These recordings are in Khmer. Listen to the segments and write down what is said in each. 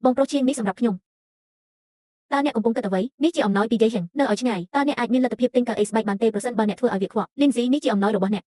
បងប្រុសជាងនេះសម្រាប់ខ្ញុំតើអ្នកកំពុងគិតអ្វីនេះជាអំណោយពី Gay Heng នៅឲ្យឆ្ងាយតើអ្នកអាចមានលទ្ធភាពទិញកៅអីស្បែកបានទេប្រសិនបើអ្នកធ្វើឲ្យវាខ្វក់ Lindsay នេះជាអំណោយរបស់អ្នក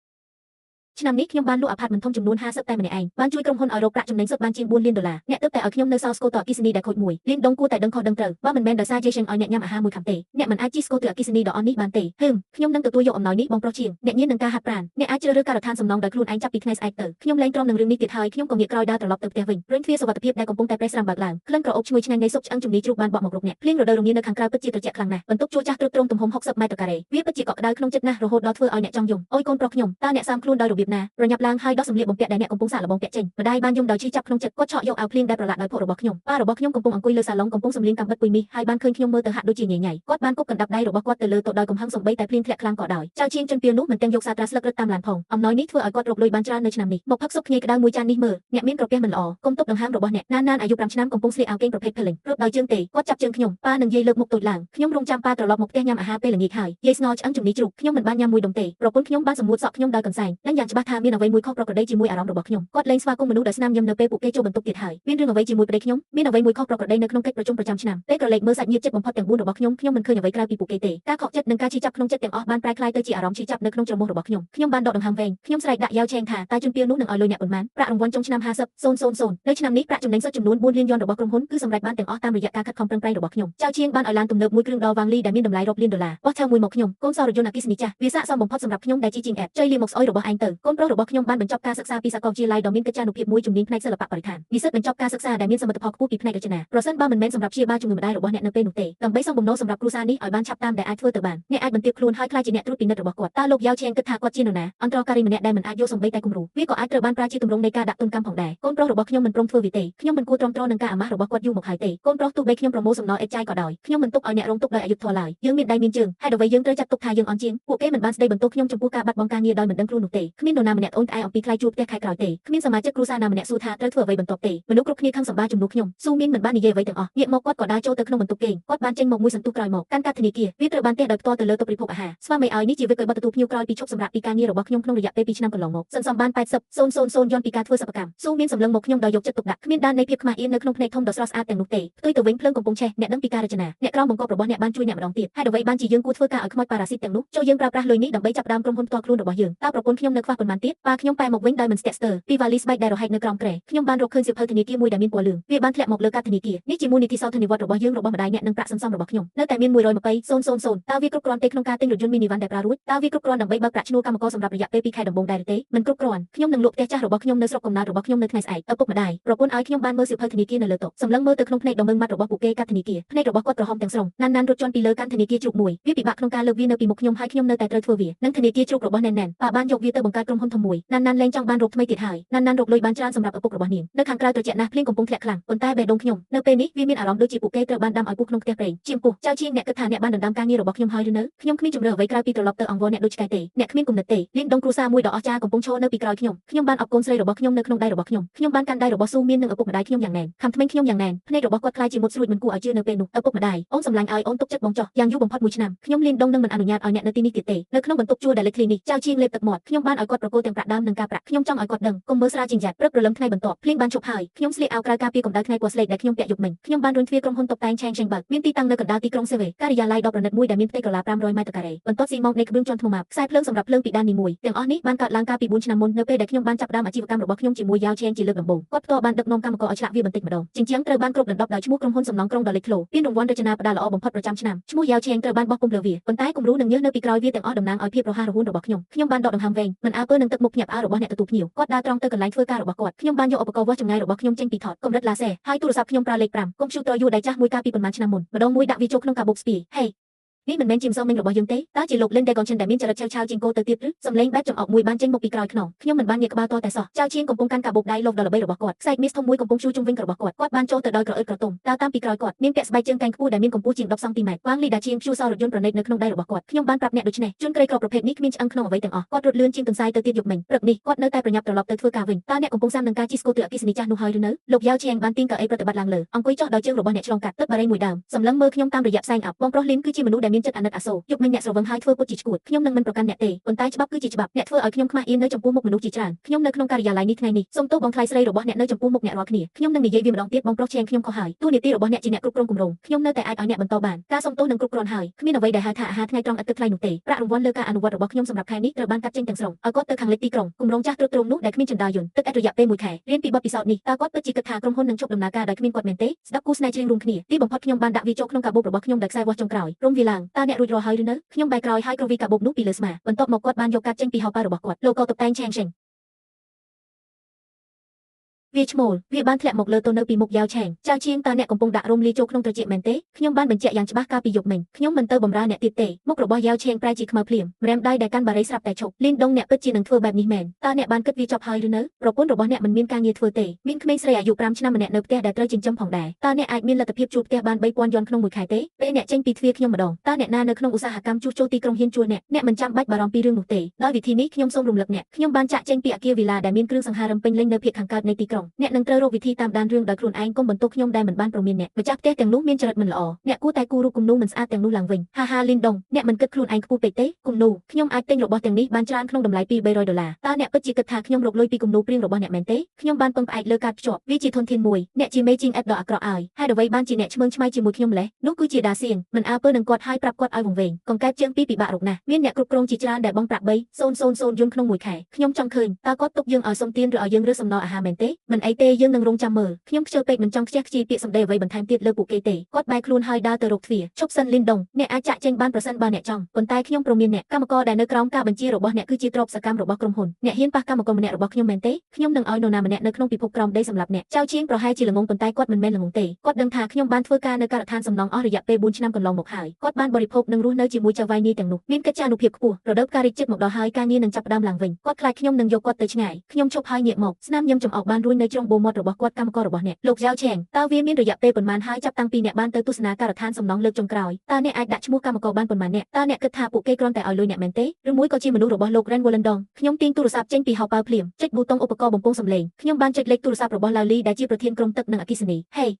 ឆ្នាំនេះខ្ញុំបានលក់អាផាតមិនធំចំនួន50តែម្នាក់ឯងបានជួយក្រុមហ៊ុនឲ្យរកប្រាក់ចំណេញសុទ្ធបានជាង4លានដុល្លារអ្នកទើបតែឲ្យខ្ញុំនៅសល់ស្គូទៅអគិសនីដែលខូចមួយលៀនដងគួរតែដឹងខុសដឹងត្រូវបើមិនមែនដោយសារ Jason ឲ្យអ្នកញ៉ាំអាហារមួយខាំទេអ្នកមិនអាចជិះស្គូទៅអគិសនីដ៏អន់នេះបានទេខ្ញុំនឹងទទួលយកអំណោយនេះបងប្រុសជាងអ្នកញៀននឹងការហាត់ប្រាណអ្នកអាចជ្រើសរើសការដ្ឋានសំណងដោយខ្លួនឯងចាប់ពីថ្ងៃស្អែកទៅខ្ញុំលែងទ្រាំនឹងរឿងនេះទៀតហើយខ្ញុំក៏ងាកក្រោយដើរត្រឡប់ទៅផ្ទះវិញព្រឹងទ្វារសុវត្ថិភាពដែលកំពុងតែប្រេះស្រាំបើកឡើងក្លិនក្រអូបឈ្ងុយឆ្ងាញ់នៃស៊ុបឆ្អឹងជំនីជ្រូកបានបក់មករកអ្នកភ្លៀងរដូវរងានៅខាងក្រៅពិតជាត្រជាក់ខ្លាំងណាស់បន្ទប់ជួលចាស់ទ្រុឌទ្រោមទំហំ60ម៉ែត្រការ៉េវាពិតជាកក់ក្ដៅក្នុងចិត្តណាស់រហូតដល់ធ្វើឲ្យអ្នកចង់យំអូយកូនប្រុសខ្ញុំតើអ្នកសាមខ្លួនដោយរបៀបណាប្រញាប់ឡើងហើយដោះសម្លៀកបំពាក់ដែលអ្នកកំពុងសាកល្បងពាក់ចេញម្ដាយបានយំដោយឈឺចាប់ក្នុងចិត្តគាត់ឆក់យកអាវភ្លៀងដែលប្រឡាក់ដោយភក់របស់ខ្ញុំប៉ារបស់ខ្ញុំកំពុងអង្គុយលើសាឡុងកំពុងសម្លៀងកាំបិតពុយមាសហើយបានឃើញខ្ញុំមើលទៅហាក់ដូចជាញញៃគាត់បានគប់កណ្ដាប់ដៃរបស់គាត់ទៅលើតុដោយកំហឹងសំបីតែភ្លៀងធ្លាក់ខ្លាំងក៏ដោយចៅជាងជនពៀននោះមិនទាំងយកសាត្រាស្លឹករឹតតាមឡានផងអំណោយនេះធ្វើឲ្យគាត់រកលុយបានច្រើននៅឆ្នាំនេះមកផឹកស៊ុបគ្នាក្ដៅមួយចាននេះមើលអ្នកមានក្រពះមិនល្អគុំទប់ដង្ហើមរបស់អ្នកណានអាយុ5ឆ្នាំកំពុងស្លៀកអាវកេងប្រភេទ Pelling រត់ដោយជើងទេគាត់ចាប់ជើងខ្ញុំប៉ានឹងយាយលើកមុខតូចឡើងខ្ញុំរងចាំប៉ាត្រឡប់មកផ្ទះញ៉ាំអាហារពេលល្ងាចហើយយាយស្ងោឆ្អឹងជំនីជ្រូកខ្ញុំមិនបានញ៉ាំមួយដុំទេប្រពន្ធខ្ញុំបានសម្ងួតសក់ខ្ញុំដោយកន្សែងដឹងយ៉ាងច្បាស់ថាមានអ្វីមួយខុសប្រក្រតីជាមួយអារម្មណ៍របស់ខ្ញុំគាត់លែងស្វាគមន៍មនុស្សដែលស្នាមញឹមនៅពេលពួកគេចូលបន្ទប់ទៀតហើយមានរឿងអ្វីជាមួយប្តីខ្ញុំមានអ្វីមួយខុសប្រក្រតីនៅក្នុងកិច្ចប្រជុំប្រចាំឆ្នាំពេលក្រឡេកមើលសាច់ញាតិជិតបំផុតទាំង4របស់ខ្ញុំមិនឃើញអ្វីក្រៅពីពួកគេទេការខកចិត្តនិងការឈឺចាប់ក្នុងចិត្តទាំងអស់បានប្រែក្លាយទៅជាអារម្មណ៍ឈឺចាប់នៅក្នុងច្រមុះរបស់ខ្ញុំបានដកដង្ហើមវែងខ្ញុំស្រែកដាក់យ៉ាវឆេងថាតើជនពាវនោះនឹងឲ្យលុយអ្នកប៉ុន្មានប្រាក់រង្វាន់ចុងឆ្នាំ50,000នៅឆ្នាំនេះប្រាក់ចំណេញសុទ្ធចំនួន4លានយ៉នរបស់ក្រុមហ៊ុនគឺសម្រេចបានទាំងអស់តាមរយៈការខិតខំប្រឹងប្រែងរបស់ខ្ញុំចៅជាងបានឲ្យឡានទំនើបមួយគ្រឿងដល់វ៉ាងលីដែលមានតម្លៃរាប់លានដុល្លារបោះឆៅមួយមកខ្ញុំកូនសោរយន្តអគ្គិសនីចាស់វាស័ក្តិសមបំផុតសម្រាប់ខ្ញុំដែលជាជាងអែបចុយលៀមមកស្អុយរបស់ឯងទៅកូនប្រុសរបស់ខ្ញុំបានបញ្ចប់ការសិក្សាពីសាកលវិទ្យាល័យដ៏មានកិត្យានុភាពមួយជំនាញផ្នែកសិល្បៈបរិស្ថាននិស្សិតបញ្ចប់ការសិក្សាដែលមានសមិទ្ធផលខ្ពស់ពីផ្នែករចនាប្រសិនបើមិនមែនសម្រាប់ព្យាបាលជំងឺម្ដាយរបស់អ្នកនៅពេលនោះទេដើម្បីសងបំណុលសម្រាប់គ្រួសារនេះឲ្យបានឆាប់តាមដែលអាចធ្វើទៅបានអ្នកអាចបន្ទាបខ្លួនហើយខ្លាចជាអ្នកត្រួតពិនិត្យរបស់គាត់តើលោកយ៉ាវឆេងគិតថាគាត់ជានរណាអន្តរការីម្នាក់ដែលមិនអាចយកសម្ដីតែគំរូវាក៏អាចត្រូវបានប្រើជាទម្រង់នៃការដាក់ទុនកម្មផងដែរកូនប្រុសរបស់ខ្ញុំមិនព្រមធ្វើវាទេខ្ញុំមិនគួរទ្រាំទ្រនឹងការអាម៉ាស់របស់គាត់យូរមកហើយទេកូនប្រុសទោះបីខ្ញុំប្រមូលសំណល់អេតចាយក៏ដោយខ្ញុំមិនទុកឲ្យអ្នករងទុក្ខដោយអយុត្តិធម៌ឡើយយើងមានដៃមានជើងហេតុអ្វីយើងត្រូវចាត់ទុកថាយើងអន់ជាងពួកគេមិនបានស្ដីបន្ទោសខ្ញុំចំពោះការបាត់បង់ការងារដោយមិនដឹងខ្លួននោះទេគ្មាននរណាម្នាក់អូនក្អែអំពីថ្លៃជួលផ្ទះខែក្រោយទេគ្មានសមាជិកគ្រួសារណាម្នាក់សួរថាត្រូវធ្វើអ្វីបន្ទាប់ទេមនុស្សគ្រប់គ្នាខឹងសម្បាជំនួសខ្ញុំស៊ូមីនមិនបាននិយាយអ្វីទាំងអស់ងាកមកគាត់ក៏ដើរចូលទៅក្នុងបន្ទប់គេងគាត់បានចេញមកមួយសន្ទុះក្រោយមកកាន់កាតធនាគារវាត្រូវបានទះដោយផ្ទាល់ទៅលើតុបរិភោគអាហារស្វាមីឲ្យនេះជាវិកលបទទួលភ្ញៀវក្រោយពីឈប់សម្រាកពីការងាររបស់ខ្ញុំក្នុងរយៈពេល2ឆ្នាំកន្លងមកសន្សំបាន80,000 យ៉នពីការធ្វើសិប្បកម្មស៊ូមីនសម្លឹងមកខ្ញុំដោយយកចិត្តទុកដាក់គ្មានដាននៃភាពខ្មាស់អៀននៅក្នុងភ្នែកធំដ៏ស្រស់ស្អាតទាំងនោះទេផ្ទុយទៅវិញភ្លើងកំពុងឆេះអ្នកដឹងពីការរចនាអ្នកក្រោមបង្កប់របស់អ្នកបានជួយអ្នកម្ដងទៀតហេតុអ្វីបានជាយើងគួរធ្វើការឲ្យខ្មោចប៉ារ៉ាស៊ីតទាំងនោះចូលយើងប្រើប្រាស់លុយនេះដើម្បីចាប់ផ្ដើមក្រុមហ៊ុនផ្ទាល់ខ្លួនរបស់យើងតើប្រពន្ធខ្ញុំនៅខ្វះប៉ុន្មានទៀតប៉ាខ្ញុំបែរមកវិញដោយមិនស្ទាក់ស្ទើរពីវ៉ាលីស្បែកដែលរហែកនៅក្រោមគ្រែខ្ញុំបានរកឃើញសៀវភៅធនាគារមួយដែលមានពណ៌លឿងវាបានធ្លាក់មកលើកាតធនាគារនេះជាមូលនិធិសោធននិវត្តន៍របស់យើងរបស់ម្ដាយអ្នកនិងប្រាក់សន្សំរបស់ខ្ញុំនៅតែមាន120,000តើវាគ្រប់គ្រាន់ទេក្នុងការទិញរថយន្តមីនីវ៉ាន់ដែលប្រើរួចតើវាគ្រប់គ្រាន់ដើម្បីបើកប្រាក់ឈ្នួលកម្មករសម្រាប់រយៈពេល2ខែដំបូងដែរឬទេមិនគ្រប់គ្រាន់ខ្ញុំនឹងលក់ផ្ទះចាស់របស់ខ្ញុំនៅស្រុកកំណើតរបស់ខ្ញុំនៅថ្ងៃស្អែកឪពុកម្ដាយប្រពន្ធឲ្យខ្ញុំបានមើលសៀវភៅធនាគារនៅលើតុសម្លឹងមើលទៅក្នុងភ្នែកដ៏ម៉ឺងម៉ាត់របស់ពួកគេកាតធនាគារភ្នែករបស់គាត់ក្រហមទាំងស្រុងណានរត់ជន់ពីលើកាន់ធនាគារជ្រូកមួយវាពិបាកក្នុងការលើកវានៅពីមុខខ្ញុំហើយខ្ញុំនៅតែត្រូវធ្វើវានិងធនាគារជ្រូករបស់ណែនប៉ាបានយកវាទៅបង្កើតក្រុមហ៊ុនធំមួយណានលែងចង់បានរកថ្មីទៀតហើយណានរកលុយបានច្រើនសម្រាប់ឪពុករបស់នាងនៅខាងក្រៅត្រជាក់ណាស់ភ្លៀងកំពុងធ្លាក់ខ្លាំងប៉ុន្តែបេះដូងខ្ញុំនៅពេលនេះវាមានអារម្មណ៍ដូចជាពួកគេត្រូវបានដាំឲ្យពុះក្នុងផ្ទះព្រេងជាងពុះចៅជាងអ្នកគិតថាអ្នកបានដណ្ដើមការងាររបស់ខ្ញុំហើយឬនៅខ្ញុំគ្មានជំរឿអ្វីក្រៅពីត្រឡប់ទៅអង្វរអ្នកដូចឆ្កែទេអ្នកគ្មានគំនិតទេលៀងដងគ្រួសារមួយដ៏អស្ចារ្យកំពុងឈរនៅពីក្រោយខ្ញុំបានអបកូនស្រីរបស់ខ្ញុំនៅក្នុងដៃរបស់ខ្ញុំបានកាន់ដៃរបស់ស៊ូមាននិងឪពុកម្ដាយខ្ញុំយ៉ាងណែនខំថ្មីខ្ញុំយ៉ាងណែនភ្នែករបស់គាត់ខ្លាចជាមុតស្រួចមិនគួរឲ្យជឿនៅពេលនោះឪពុកម្ដាយអូនសម្លាញ់ឲ្យអូនទុកចិត្តបងចោះយ៉ាងយូរបំផុត1ឆ្នាំខ្ញុំលៀនដងនឹងមិនអនុញ្ញាតឲ្យអ្នកនៅទីនេះទៀតទេនៅក្នុងបន្ទប់ជួលដែលលេចធ្លីនេះចៅជាងលេបទឹកមាត់ខ្ញុំបានឲ្យគាត់ប្រគល់ទាំងប្រាក់ដើមនិងការប្រាក់ខ្ញុំចង់ឲ្យគាត់ដឹងកុំមើលស្រាលជាងយ៉ាត់ព្រឹកព្រលឹមថ្ងៃបន្ទាប់ភ្លៀងបានឈប់ហើយខ្ញុំស្លៀកអាវក្រៅការពារកម្ដៅថ្ងៃពណ៌ស្លេកដែលខ្ញុំពាក់យប់មិញខ្ញុំបានរុញទ្វារក្រុមហ៊ុនតុបតែងឆេងបើកមានទីតាំងនៅកណ្ដាលទីក្រុងសេវេការិយាល័យដ៏ប្រណិតមួយដែលមានផ្ទៃក្រឡា500ម៉ែត្រការ៉េបន្ទាត់ស៊ីម៉ងនៃក្បឿងជាន់ថ្មម៉ាប់ខ្សែភ្លើងសម្រាប់ភ្លើងពីដាននីមួយទាំងអស់នេះបានកើតឡើងកាលពី4ឆ្នាំមុននៅពេលដែលខ្ញុំបានចាប់ផ្ដើមអាជីវកម្មរបស់ខ្ញុំជាមួយយ៉ាវឆេងជាលើកដំបូងគាត់ផ្ទាល់បានដឹកនាំកម្មករឲ្យឆ្លាក់វាបន្តិចម្ដងជញ្ជាំងត្រូវបានគ្របដណ្ដប់ដោយឈ្មោះក្រុមហ៊ុនសំណង់ក្រុងដ៏លេចធ្លោពានរង្វាន់រចនាផ្ដាល់ល្អបំផុតប្រចាំឆ្នាំឈ្មោះយ៉ាវឆេងត្រូវបានបោះពុម្ពលើវាប៉ុន្តែគំរូនិងញើសនៅពីក្រោយវាទាំងអស់តំណាងឲ្យភាពរហ័សរហួនរបស់ខ្ញុំបានដកដង្ហើមវែងមិនអើពើនឹងទឹកមុខភ្ញាក់ផ្អើលរបស់អ្នកទទួលភ្ញៀវគាត់ដើរត្រង់ទៅកន្លែងធ្វើការរបស់គាត់ខ្ញុំបានយកឧបករណ៍វាស់ចម្ងាយរបស់ខ្ញុំចេញពីថតកម្រិតឡាស៊ែហើយទូរស័ព្ទខ្ញុំប្រើលេខ5កុំព្យូទ័រយួរដៃចាស់មួយកាលពីប៉ុន្មានឆ្នាំមុនម្ដងមួយដាក់វាចូលក្នុងកាបូបស្ពាយហេនេះមិនមែនជាម្សិលមិញរបស់យើងទេតើជាលោក Lin Degonchen ដែលមានចរិតឆៅឆាវជាងគោទៅទៀតឬសំឡេងបែបចំអកមួយបានចេញមកពីក្រោយខ្នងខ្ញុំមិនបានងាកក្បាលតតែសោះចៅជាងកំពុងកាន់កាបូបដៃលោកដ៏ល្បីរបស់គាត់ខ្សែមីសធំមួយកំពុងជួជុំវិញរបស់គាត់បានចូលទៅដោយក្រអឺតក្រទុំតើតាមពីក្រោយគាត់មានពាក់ស្បែកជើងកែងខ្ពស់ដែលមានកម្ពស់ជាង10សង់ទីម៉ែត្រវ៉ាងលីដាជាងព្យួរសោរថយន្តប្រណិតនៅក្នុងដៃរបស់គាត់ខ្ញុំបានប្រាប់អ្នកដូច្នេះជនក្រីក្រប្រភេទនេះគ្មានឆ្អឹងក្នុងអ្វីទាំងអស់គាត់រត់លឿនជាងទន្សាយទៅទៀតយប់មិញព្រឹកនេះគាត់នៅតែប្រញាប់ត្រឡប់ទៅធ្វើការវិញតើអ្នកកំពុងសាមនឹងការជិះស្គូទ័រអគ្គិសនីចាស់នោះហើយឬនៅលោកយ៉ាវឈៀងបានទាញកៅអីប្រតិបត្តិឡើងលើអង្គុយចុះដោយជើងរបស់អ្នកឆ្លងកាត់ទឹកបារេងមួយដើមសម្លឹងមើលខ្ញុំតាមរយៈផ្សែងអាប់បងប្រុសលីនគឺជាមនុស្សដែល មានចិត្តអាណិតអាសូរយកមិញអ្នកស្រវឹងហើយធ្វើពុតជាឈួតខ្ញុំនឹងមិនប្រកាន់អ្នកទេប៉ុន្តែច្បាប់គឺជាច្បាប់អ្នកធ្វើឲ្យខ្ញុំខ្មាស់អៀននៅចំពោះមុខមនុស្សជាច្រើនខ្ញុំនៅក្នុងការិយាល័យនេះថ្ងៃនេះសូមទោសបងថ្លៃស្រីរបស់អ្នកនៅចំពោះមុខអ្នករាល់គ្នាខ្ញុំនឹងនិយាយវាម្ដងទៀតបងប្រុសឆេងខ្ញុំខុសហើយតួនាទីរបស់អ្នកជាអ្នកគ្រប់គ្រងគម្រោងខ្ញុំនៅតែអាចឲ្យអ្នកបន្តបានការសុំទោសនឹងគ្រប់គ្រាន់ហើយគ្មានអ្វីដែលហៅថាអាហារថ្ងៃត្រង់ឥតគិតថ្លៃនោះទេប្រាក់រង្វាន់លើការអនុវត្តរបស់ខ្ញុំសម្រាប់ខែនេះត្រូវបានកាត់ចេញទាំងស្រុងឲ្យគាត់ទៅខាងលិចទីក្រុងគម្រោងចាស់ទ្រុឌទ្រោមនោះដែលគ្មានចន្ទាយន្តទឹកឥតរយៈពេល1ខែរៀនពីបទពិសោធន៍នេះតើគាត់ពិតជាគិតថាក្រុមហ៊ុននឹងឈប់ដំណើរការដោយគ្មានគាត់មែនទេស្ដាប់គូស្នេហ៍ជ្រៀងរួមគ្នាទីបំផុតខ្ញុំបានដាក់វាចូលក្នុងកាបូបរបស់ខ្ញុំដោយខ្សែវាស់ចុងក្រោយរំវាឡើងតើអ្នករួចរាល់ហើយឬនៅខ្ញុំបែរក្រោយហើយគ្រវីកាបូបនោះពីលើស្មាបន្ទាប់មកគាត់បានយកកាត់ចេញពីហោប៉ៅរបស់គាត់លោកក៏តុបតែងឆេងឆេងវាឈ្មោលវាបានធ្លាក់មកលើទៅនៅពីមុខយ៉ាវឆេងចៅជាងតើអ្នកកំពុងដាក់រំលាយចូលក្នុងត្រចៀកមែនទេខ្ញុំបានបញ្ជាក់យ៉ាងច្បាស់កាលពីយប់មិញខ្ញុំមិនទៅបម្រើអ្នកទៀតទេមុខរបស់យ៉ាវឆេងប្រែជាខ្មៅភ្លាមម្រាមដៃដែលកាន់បារីស្រាប់តែឈប់លីនដងអ្នកពិតជានឹងធ្វើបែបនេះមែនតើអ្នកបានគិតវាចប់ហើយឬនៅប្រពន្ធរបស់អ្នកមិនមានការងារធ្វើទេមានក្មេងស្រីអាយុ5ឆ្នាំម្នាក់នៅផ្ទះដែលត្រូវចិញ្ចឹមផងដែរតើអ្នកអាចមានលទ្ធភាពជួលផ្ទះបាន3000យន់ក្នុងមួយខែទេពេលអ្នកចេញពីទ្វារខ្ញុំម្ដងតើអ្នកណានៅក្នុងឧស្សាហកម្មជួសជុលទីក្រុងហ៊ានជួលអ្នកមិនចាំបាច់បារម្ភពីរឿងនោះទេដោយវិធីនេះខ្ញុំសូមរំលឹកអ្នកខ្ញុំបានចាក់ចេញពីអគារវីឡាដែលមានគ្រឿងសង្ហារឹមពេញលេញនៅភាគខាងកើតនៃទីក្រុងអ្នកនឹងត្រូវរកវិធីតាមដានរឿងដោយខ្លួនឯងកុំបន្ទោសខ្ញុំដែលមិនបានប្រមានអ្នកម្ចាស់ផ្ទះទាំងនោះមានចរិតមិនល្អអ្នកគួរតែគូររូបគំនូមិនស្អាតទាំងនោះឡើងវិញហាហាលីនដុងអ្នកមិនគិតខ្លួនឯងខ្ពស់ពេកទេគំនូខ្ញុំអាចទិញរបស់ទាំងនេះបានច្រើនក្នុងតម្លៃ$200តើអ្នកពិតជាគិតថាខ្ញុំរកលុយពីគំនូព្រៀងរបស់អ្នកមែនទេខ្ញុំបានពឹងផ្អែកលើការភ្ជាប់វាជាធនធានមួយអ្នកជាមេជីងអេបដ៏អាក្រក់ហើយហេតុអ្វីបានជាអ្នកឈ្មឹងឆ្មៃជាមួយខ្ញុំម្លេះនោះគឺជាដាសៀងមិនអើពើនឹងគាត់ហើយប្រាប់គាត់ឲ្យវង្វេងកង្កែបជើងពីរពិបាករកណាស់មានអ្នកគ្រប់គ្រងជាច្រើនដែលបងប្រាក់300,000យន់ក្នុងមួយខែខ្ញុំចង់ឃើញតើគាត់ទុកយើងឲ្យសុំទានឬឲ្យយើងរើសសំណល់អាហារមែនទេមិនអីទេយើងនឹងរងចាំមើលខ្ញុំខ្ជិលពេកមិនចង់ខ្ជះខ្ជាយពាក្យសម្ដីអ្វីបន្ថែមទៀតលើពួកគេទេគាត់បែរខ្លួនហើយដើរទៅរកទ្វារឈប់សិនលីនដុងអ្នកអាចចាក់ចេញបានប្រសិនបើអ្នកចង់ប៉ុន្តែខ្ញុំព្រមានអ្នកកម្មករដែលនៅក្រោមការបញ្ជារបស់អ្នកគឺជាទ្រព្យសកម្មរបស់ក្រុមហ៊ុនអ្នកហ៊ានប៉ះកម្មករម្នាក់របស់ខ្ញុំមែនទេខ្ញុំនឹងឲ្យនរណាម្នាក់នៅក្នុងពិភពក្រោមដីសម្រាប់អ្នកចៅជាងប្រហែលជាល្ងងប៉ុន្តែគាត់មិនមែនល្ងងទេគាត់ដឹងថាខ្ញុំបានធ្វើការនៅការដ្ឋានសំណង់អស់រយៈពេល4ឆ្នាំកន្លងមកហើយគាត់បានបរិភោគនិងរស់នៅជាមួយចៅវាយនាយទាំងនោះមានកិច្ចចានុភាពខ្ពស់រដូវកាលរីកចិត្តមកដល់ហើយការងារនឹងចាប់ផ្ដើមឡើងវិញគាត់ខ្លាចខ្ញុំនឹងយកគាត់ទៅឆ្ងាយខ្ញុំឈប់ហើយងាកមកស្នាមញឹមចំអកបានរួញនៅជ្រុងបូមាត់របស់គាត់កម្មកររបស់អ្នកលោកយ៉ាវឆេងតើវាមានរយៈពេលប៉ុន្មានហើយចាប់តាំងពីអ្នកបានទៅទស្សនាការដ្ឋានសំណង់លើកចុងក្រោយតើអ្នកអាចដាក់ឈ្មោះកម្មករបានប៉ុន្មានអ្នកតើអ្នកគិតថាពួកគេគ្រាន់តែឲ្យលុយអ្នកមែនទេឬមួយក៏ជាមនុស្សរបស់លោក Ren Wollendong ខ្ញុំទាញទូរស័ព្ទចេញពីហោប៉ៅភ្លាមចុចប៊ូតុងឧបករណ៍បំពងសំឡេងខ្ញុំបានចុចលេខទូរស័ព្ទរបស់ Lally ដែលជាប្រធានក្រុមទឹកនិងអគ្គិសនី Hey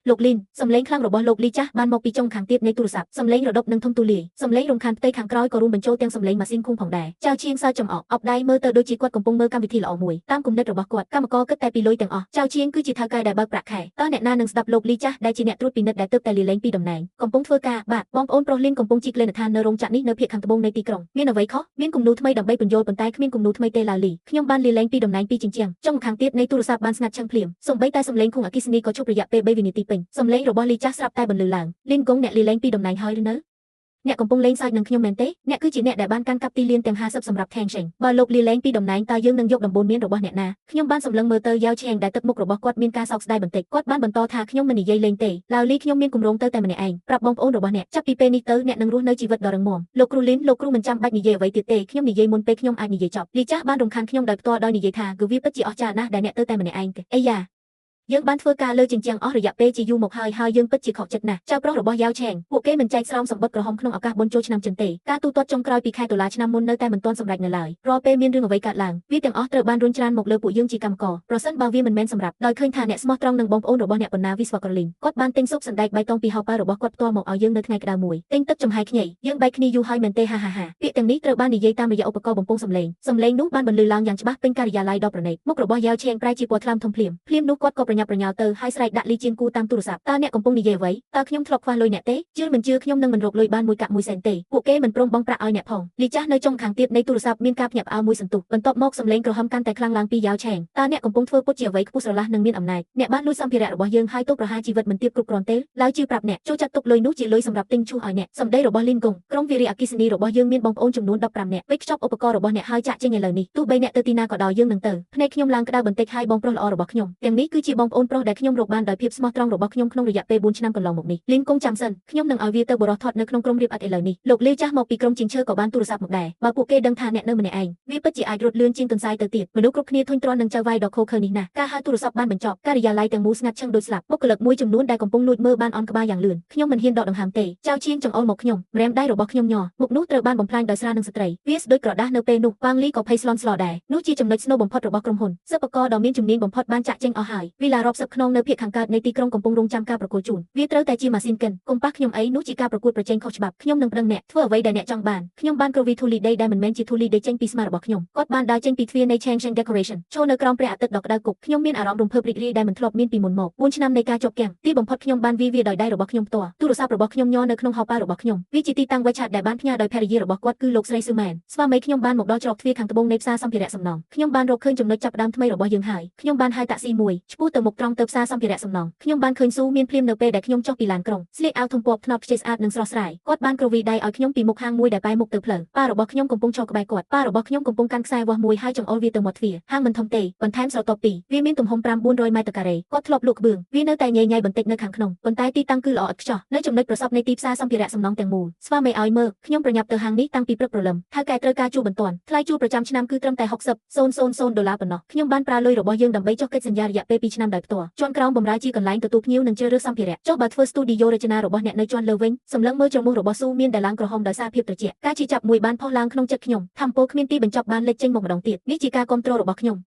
លោកលីនសំឡេងខ្លាំងរបស់លោកលីចាស់បានមកពីចុងខាងទៀតនៃទូរស័ព្ទសំឡេងរដុបនិងធំទូលាយសំឡេងរំខានផ្ទៃខាងក្រោយក៏រួមបញ្ចូលទាំងសំឡេងម៉ាស៊ីនឃុំផងដែរចៅជាងសើចចំអកអបដៃមើលទៅដូចជាគាត់កំពុងមើលកម្មវិធីល្អមួយតាមគំនិតរបស់គាត់កម្មករគិតតែពីលុយទាំងអស់ចៅជាងគឺជាថៅកែដែលបើកប្រាក់ខែតើអ្នកណានឹងស្ដាប់លោកលីចាស់ដែលជាអ្នកត្រួតពិនិត្យដែលទើបតែលាលែងពីតំណែងកំពុងធ្វើការបាទបងប្អូនប្រុសលីនកំពុងជីកលេនដ្ឋាននៅរោងចក្រនេះនៅភាគខាងត្បូងនៃទីក្រុងមានអ្វីខុសមានគំនូថ្មីដើម្បីបញ្យល់ប៉ុន្តែគ្មានគំនូថ្មីទេឡាលីខ្ញុំបានលាលែងពីតំណែងពីជញ្ជាំងចុងខាងទៀតនៃទូរស័ព្ទបានស្ងាត់ឈឹងភ្លាមសូម្បីតែសំឡេងខុងអគ្គិសនីក៏ឈប់រយៈពេល3វិនាទីពេញសំឡេងរបស់លីចាស់ស្រាប់តែបន្លឺឡើងលីនកុងអ្នកលាលែងពីតំណែងហើយឬនៅអ្នកកំពុងលេងសើចនឹងខ្ញុំមែនទេអ្នកគឺជាអ្នកដែលបានកាន់កាប់ទីលានទាំង50សម្រាប់ថេងឆេងបើលោកលាលែងពីតំណែងតើយើងនឹងយកដំបូន្មានរបស់អ្នកណាខ្ញុំបានសម្លឹងមើលទៅយ៉ាវឆេងដែលទឹកមុខរបស់គាត់មានការសោកស្ដាយបន្តិចគាត់បានបន្តថាខ្ញុំមិននិយាយលេងទេឡាវលីខ្ញុំមានគម្រោងទៅតែម្នាក់ឯងប្រាប់បងប្អូនរបស់អ្នកចាប់ពីពេលនេះទៅអ្នកនឹងរស់នៅជីវិតដ៏រឹងមាំលោកគ្រូលីនលោកគ្រូមិនចាំបាច់និយាយអ្វីទៀតទេខ្ញុំនិយាយមុនពេលខ្ញុំអាចនិយាយចប់លីចាស់បានរំខានខ្ញុំដោយផ្ទាល់ដោយនិយាយថាគឺវាពិតជាអស្ចារ្យណាស់ដែលអ្នកទៅតែម្នាក់ឯងទេអីយ៉ាយើងបានធ្វើការលើជញ្ជាំងអស់រយៈពេលជាយូរមកហើយយើងពិតជាខកចិត្តណាស់ចៅប្រុសរបស់យ៉ាវឆេងពួកគេមិនចែកស្រោមសម្បត្តិក្រហមក្នុងឱកាសបុណ្យចូលឆ្នាំចិនទេការទូទាត់ចុងក្រោយពីខែតុលាឆ្នាំមុននៅតែមិនទាន់សម្រេចនៅឡើយរាល់ពេលមានរឿងអ្វីកើតឡើងវាទាំងអស់ត្រូវបានរុញច្រានមកលើពួកយើងជាកម្មករប្រសិនបើវាមិនមែនសម្រាប់ដោយឃើញថាអ្នកស្មោះត្រង់នឹងបងប្អូនរបស់អ្នកបណ្ណាវិស្វករលីងគាត់បានទិញស៊ុបសណ្ដែកបៃតងពីហោប៉ៅរបស់គាត់ផ្ទាល់មកឲ្យយើងនៅថ្ងៃក្តៅមួយទិញទឹកចំហាយខ្ញីយើងបែកគ្នាយូរហើយមែនទេហាហាហាពាក្យទាំងនេះត្រូវបាននិយាយតាមរយៈឧបករណ៍បំពងសំឡេងនោះបានបន្លឺឡើងយ៉ាងច្បាស់ពេញការិយាល័យដ៏ប្រណីតមុខរបស់យ៉ាវឆេងប្រែជាពណ៌ថ្លាមធំភ្លាមនោះគាត់ក៏ប្រញាប់ប្រញាល់ទៅហើយស្រែកដាក់លីជាងគូតាមទូរស័ព្ទតើអ្នកកំពុងនិយាយអ្វីតើខ្ញុំធ្លាប់ខ្វះលុយអ្នកទេជឿមិនជឿខ្ញុំនឹងមិនរកលុយបានមួយកាក់មួយសេនទេពួកគេមិនព្រមបង់ប្រាក់ឲ្យអ្នកផងលីចាស់នៅចុងខាងទៀតនៃទូរស័ព្ទមានការភ្ញាក់ផ្អើលមួយសន្ទុះបន្ទាប់មកសំឡេងក្រហមកាន់តែខ្លាំងឡើងពីយ៉ាវឆេងតើអ្នកកំពុងធ្វើពុតជាអ្វីខ្ពស់ស្រឡះនិងមានអំណាចអ្នកបានលួចសម្ភារៈរបស់យើងហើយទោសប្រហារជីវិតមិនទាបគ្រប់គ្រាន់ទេឡើយជឿប្រាប់អ្នកចូលចាត់ទុកលុយនោះជាលុយសម្រាប់ទិញឈូសឲ្យអ្នកសម្ដីរបស់លីនកុងក្រុមវារីអគ្គិសនីរបស់យើងមានបងប្អូនចំនួន15នាក់វេចខ្ចប់ឧបករណ៍របស់អ្នកហើយចាក់ចេញឥឡូវនេះទោះបីអ្នកទៅទីណាក៏ដោយយើងនឹងទៅភ្នែកខ្ញុំឡើងក្តៅបន្តិចហើយបងប្រុសល្អរបស់ខ្ញុំទាំងនេះគឺជាបងប្អូនប្រុសដែលខ្ញុំរកបានដោយភាពស្មោះត្រង់របស់ខ្ញុំក្នុងរយៈពេល4ឆ្នាំកន្លងមកនេះលីនកុងចាំសិនខ្ញុំនឹងឲ្យវាទៅបរោះថតនៅក្នុងក្រុមរៀបអត់ឥឡូវនេះលោកលាវចាស់មកពីក្រុមជាងឈើក៏បានទូរស័ព្ទមកដែរបើពួកគេដឹងថាអ្នកនៅម្នាក់ឯងវាពិតជាអាចរត់លឿនជាងទន្សាយទៅទៀតមនុស្សគ្រប់គ្នាធុញទ្រាន់នឹងចៅវាយដ៏ខូខើនេះណាស់ការហៅទូរស័ព្ទបានបញ្ចប់ការិយាល័យទាំងមូលស្ងាត់ឈឹងដូចស្លាប់បុគ្គលិកមួយចំនួនដែលកំពុងលួចមើលបានអន់ក្បាលយ៉ាងលឿនខ្ញុំមិនហ៊ានដកដង្ហើមទេចៅជាងចង្អុលមកខ្ញុំម្រាមដៃរបស់ខ្ញុំញ័រមុខនោះត្រូវបានបំផ្លាញដោយស្រានឹងស្ត្រីវាស្ដូចក្រដាស់នៅពេលនោះប៉ាងលីក៏ភ័យស្លន់ស្លោដែរនោះជាចំណុចស្នូលបំផុតរបស់ក្រុមហ៊ុនសិប្បករដ៏មានជំនាញបំផុតបានចាក់ចេញអស់ហើយវីឡា ការរាប់សិបខ្នងនៅភាគខាងកើតនៃទីក្រុងកំពុងរងចាំការប្រកួតជូនវាត្រូវតែជាម៉ាស៊ីនកិនកុំប៉ះខ្ញុំអីនោះជាការប្រកួតប្រជែងខុសច្បាប់ខ្ញុំនឹងប្តឹងអ្នកធ្វើអ្វីដែលអ្នកចង់បានខ្ញុំបានគ្រវីធូលីដីដែលមិនមែនជាធូលីដីចេញពីស្មារបស់ខ្ញុំគាត់បានដើរចេញពីទ្វារនៃ Changsheng Decoration ចូលនៅក្រោមព្រះអាទិត្យដ៏ក្តៅគប់ខ្ញុំមានអារម្មណ៍រំភើបរីករាយដែលមិនធ្លាប់មានពីមុនមក4ឆ្នាំនៃការជាប់គាំងទីបំផុតខ្ញុំបានវាដោយដៃរបស់ខ្ញុំផ្ទាល់ទូរស័ព្ទរបស់ខ្ញុំញ័រនៅក្នុងហោប៉ៅរបស់ខ្ញុំវាជាទីតាំងវេឆាតដែលបានផ្ញើដោយភរិយារបស់គាត់គឺលោកស្រីស៊ឺមែនស្វាមីខ្ញុំបានមកដល់ច្រកទ្វារខាងត្បូងនៃផ្សារសម្ភារៈសំណង់ខ្ញុំបានរកឃើញចំណុចចាប់ផ្ដើមថ្មីរបស់យើងហើយខ្ញុំបានហៅតាក់ស៊ីមួយឆ្ពោះទៅមុខត្រង់ទៅផ្សារសម្ភារៈសំណង់ខ្ញុំបានឃើញស៊ូមានភ្លាមនៅពេលដែលខ្ញុំចុះពីឡានក្រុងស្លៀកអាវធំពណ៌ថ្នប់ខ្ចីស្អាតនិងស្រស់ស្រាយគាត់បានគ្រវីដៃឲ្យខ្ញុំពីមុខហាងមួយដែលបែរមុខទៅផ្លូវប៉ារបស់ខ្ញុំកំពុងឈរក្បែរគាត់ប៉ារបស់ខ្ញុំកំពុងកាន់ខ្សែវាស់មួយហើយចង្អុលវាទៅមាត់ទ្វារហាងមិនធំទេបន្ថែមស្រទាប់ពីរវាមានទំហំ5-400ម៉ែត្រការ៉េគាត់ធ្លាប់លក់ក្បឿងវានៅតែញ៉ៃញ៉ៃបន្តិចនៅខាងក្នុងប៉ុន្តែទីតាំងគឺល្អឥតខ្ចោះនៅចំណុចប្រសពនៃទីផ្សារសម្ភារៈសំណង់ទាំងមូលស្វាមីឲ្យមើលខ្ញុំប្រញាប់ទៅហាងនេះតាំងពីព្រឹកព្រលឹមថៅកែត្រូវការជួលបន្ទាន់ថ្លៃជួលប្រចាំឆ្នាំគឺត្រឹមតែ$60,000ប៉ុណ្ណោះខ្ញុំបានប្រើលុយរបស់យើងដើម្បីចុះកិច្ចសន្យារយៈពេល2ឆ្នាំដោយផ្ទាល់ជាន់ក្រោមបម្រើជាកន្លែងទទួលភ្ញៀវនិងជ្រើសរើសសម្ភារៈចុះបើធ្វើស្ទូឌីយោរចនារបស់អ្នកនៅជាន់លើវិញសម្លឹងមើលច្រមុះរបស់ស៊ូមានដែលឡើងក្រហមដោយសារភាពត្រជាក់ការជិះចាប់មួយបានផុសឡើងក្នុងចិត្តខ្ញុំថាមពលគ្មានទីបញ្ចប់បានលេចចេញមកម្ដងទៀតនេះជាការគ្រប់គ្រងរបស់ខ្ញុំ